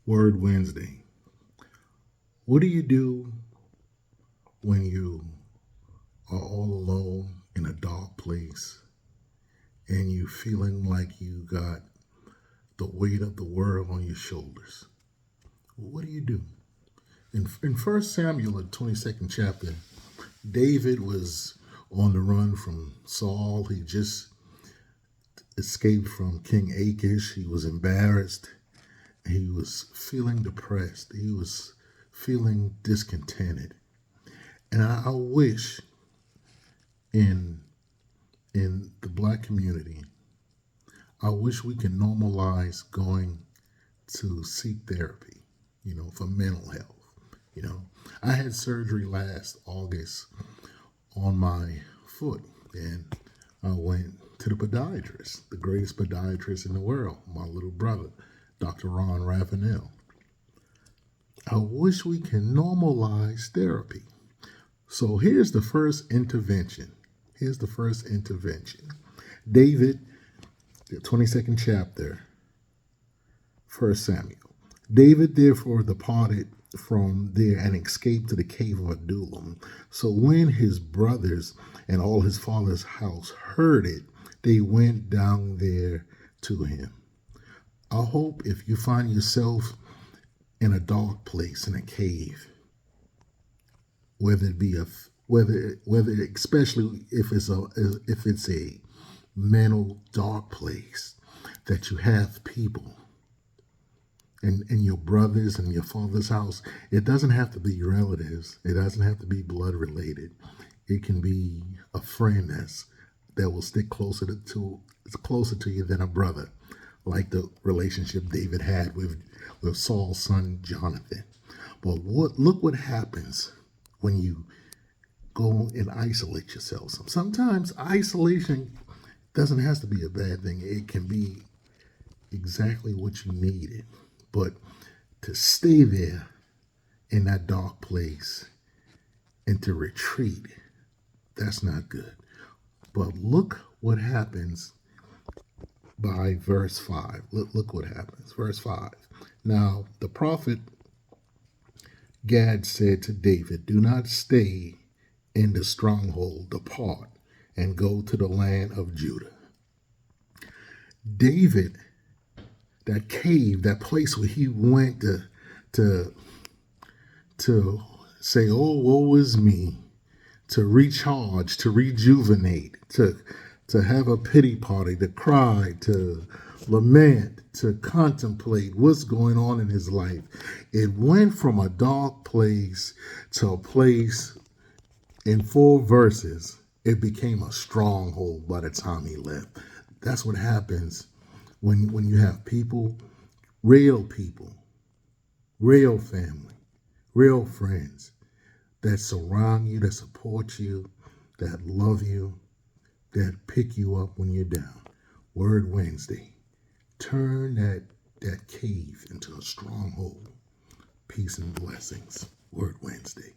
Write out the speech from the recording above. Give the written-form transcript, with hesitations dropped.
Word Wednesday. What do you do when you are all alone in a dark place and you feeling like you got the weight of the world on your shoulders? What do you do? In 1 Samuel, the 22nd chapter, David was on the run from Saul. He just escaped from King Achish. He was embarrassed. He was feeling depressed. He was feeling discontented. And I wish in the black community, I wish we can normalize going to seek therapy, for mental health. I had surgery last August on my foot, and I went to the podiatrist, the greatest podiatrist in the world, my little brother, Dr. Ron Ravenel. I wish we can normalize therapy. So here's the first intervention. David, the 22nd chapter, 1 Samuel. David therefore departed from there and escaped to the cave of Adullam. So when his brothers and all his father's house heard it, they went down there to him. I hope if you find yourself in a dark place, in a cave, whether it be whether especially if it's a mental dark place, that you have people and your brothers and your father's house. It doesn't have to be your relatives. It doesn't have to be blood related. It can be a friend that will stick closer to you than a brother, like the relationship David had with Saul's son Jonathan. But look what happens when you go and isolate yourself. Sometimes isolation doesn't have to be a bad thing. It can be exactly what you needed. But to stay there in that dark place and to retreat, that's not good. But look what happens by verse 5. Look what happens. Verse 5. Now, the prophet Gad said to David, "Do not stay in the stronghold. Depart and go to the land of Judah." David, that cave, that place where he went to say, "Oh, woe is me," to recharge, to rejuvenate, to have a pity party, to cry, to lament, to contemplate what's going on in his life. It went from a dark place to a place in 4 verses. It became a stronghold by the time he left. That's what happens when you have people, real family, real friends that surround you, that support you, that love you, that pick you up when you're down. Word Wednesday. Turn that cave into a stronghold. Peace and blessings. Word Wednesday.